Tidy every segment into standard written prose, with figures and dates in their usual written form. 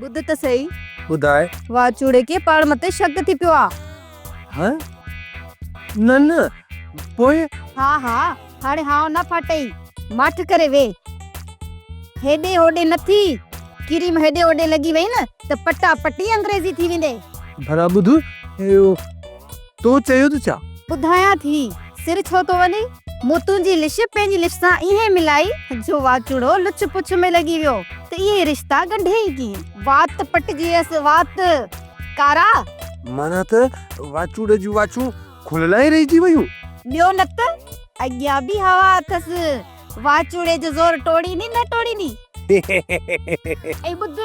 ॿुध त सही। ॿुधाए। वाचूड़े के पाण मथे शक थी पियो आ। हाँ? न पोइ हा हाणे हाउ न फाटई, माठ करे वे। हेॾे होॾे नथी, क्रीम हेॾे होॾे लगी वई न त पटा पटी अंग्रेजी थी वेंदे। भला ॿुध, तो चयो त छा? ॿुधायां थी, सिर छो तो वञे? मूं तुंहिंजी लिश पंहिंजी लिश सां ईअं मिलाई जो वाचूड़ो लुच पुछ में लगी वियो त इहे रिश्ता ॻंढे ई कीअं? वात पटजीअस वात कारा। माना त वाचूड़े जूं वाचूं खुलियल ई रहिजी वयूं। ॿियो न त अॻियां बि हवा अथस, वाचूड़े जो ज़ोर टोड़ींदी न टोड़ींदी। ऐं ॿुध,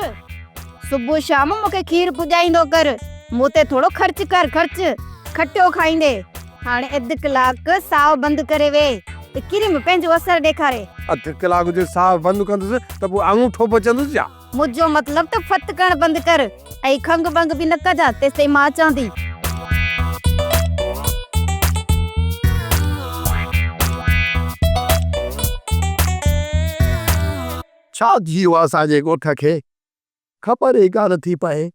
सुबुह शाम मूंखे खीर पुॼाईंदो कर, मूं ते थोड़ो ख़र्च कर, ख़र्च खटियो खाईंदे। हाणे अधु कलाक साव बंदि करे वे त क्रीम पंहिंजो असर ॾेखारे। अधु कलाक जो साव बंदि कंदुसि त पोइ अंगूठो बचंदुसि छा? मुंहिंजो मतलब त फत करण बंदि कर ऐं खंग बंग बि न कजा, तेसिताईं मां अचां थी। छा थी वियो असांजे ॻोठ खे? ख़बर ई कान थी पए।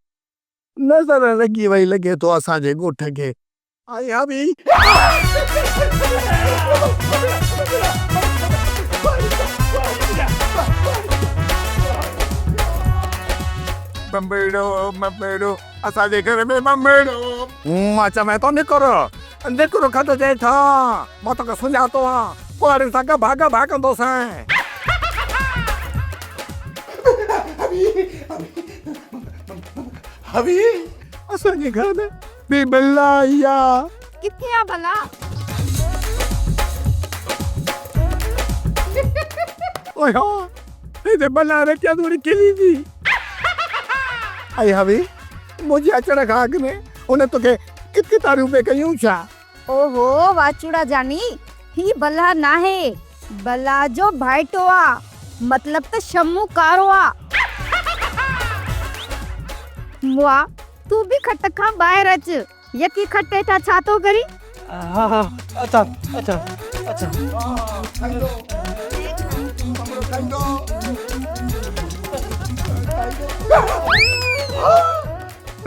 नज़र लॻी वई लॻे थो असांजे ॻोठ खे। आया बि बम्बेड़ो असांजे घर में बम्बेड़ो। मां चवां थो निकिरो खत जे था, मां तोखे सुञातो आहियां, कुआरे सां भागा भागंदोसां। हवी असांजे घर में बे बल्ला आया। किथे आ भला? ओए हो, हे बल्ला रे क्या दूरी किली थी। आई हवी मुझे अचण खां अॻु में उन तोखे किथे तारीफ़ कयूं छा? ओहो वाचूड़ा जानी, ही बल्ला नाहे, बल्ला जो भाइटो आ, मतलब त शम्मू कारो आ। वाह, तू भी खट खां ॿाहिर अच, यकी खट हेठा छा तो करी? हाँ अच्छा।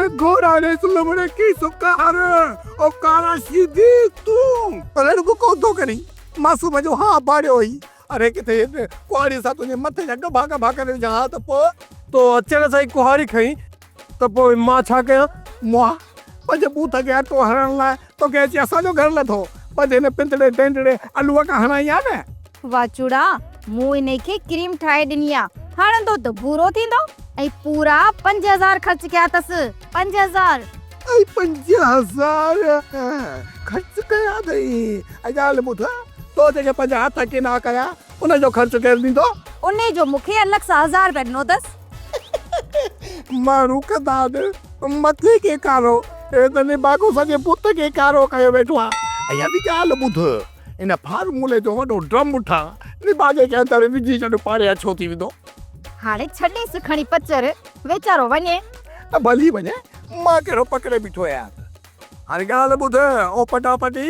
घोड़ा ने सुलमने की सुकार ओ कारा सीधी तू पर को तो करी मासूम जो हां बाड़ियो ही। अरे किथे कुआरी सा तुझे मथे जा गभा करे जहां त पो तो अचण सां कुहारी खई त पो मां छा कया? मां पंज बूथ के तो हरण ला तो के अची असांजो घर लथो पंज ने पिंतड़े टेंडड़े अलूआ का हणाई आ न। वाचूड़ा, मूं इने के क्रीम ठाहे ॾिनी आ, हणंदो त भूरो थींदो ऐं पूरा 5000 खर्च कया तस। 5000 ऐं 5000 खर्च कया अथई। अजाल ॿुध, तो जेके 50 हथ के ना कया उन जो खर्च केरु ॾींदो? उन्हे जो मूंखे अलॻि सां 1000 रुपया ॾिनो तस। मारू कदाद मथे के कारो एतने बाको सजे पुत के कारो कयो वेठो आ। अया बि ॻाल्हि ॿुध, इन फार्मूले जो वॾो ड्रम उठा निबाजे के अंदर विझी छॾ पाड़े छो थी वेंदो। हाणे छॾेसि खणी पचर, वेचारो वञे। भली वञे, मां कहिड़ो पकड़े बीठो आहियां। हाणे ॻाल्हि ॿुध, ओ पटापटी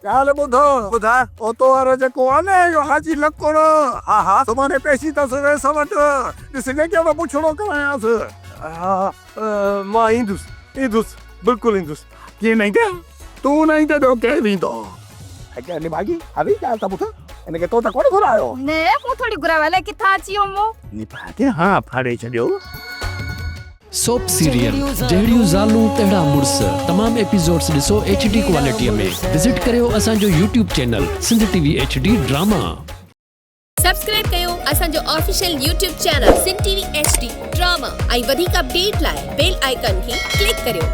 ॻाल्हि ॿुध ॿुधाए, ओ तो वारो जेको आहे न इहो हाजी लकोड़, हा सुभाणे पेशी अथसि वेस वटि, ॾिसजे कहिड़ो पुछड़ो करायांसि। हा मां ईंदुसि बिल्कुलु ईंदुसि। कीअं न ईंदे? तूं न ईंदे त केरु ईंदो? अॻियां भागी हवी ॻाल्हि त ॿुध, इनखे तो त कोन घुरायो? न मूं थोड़ी घुरायो, अलाए किथां अची वियो मूं। निभागे हाँ फाड़े छॾियो। सोप सीरियल जहिड़ियूं ज़ालूं तहिड़ा मुड़ुस तमाम एपिसोड्स ॾिसो HD क्वालिटीअ में। विज़िट करियो असांजो YouTube channel Sindh TV HD drama. Subscribe कयो असांजो official YouTube channel Sindh TV HD drama ऐं वधीक अपडेट लाइ बेल आइकन खे क्लिक करियो।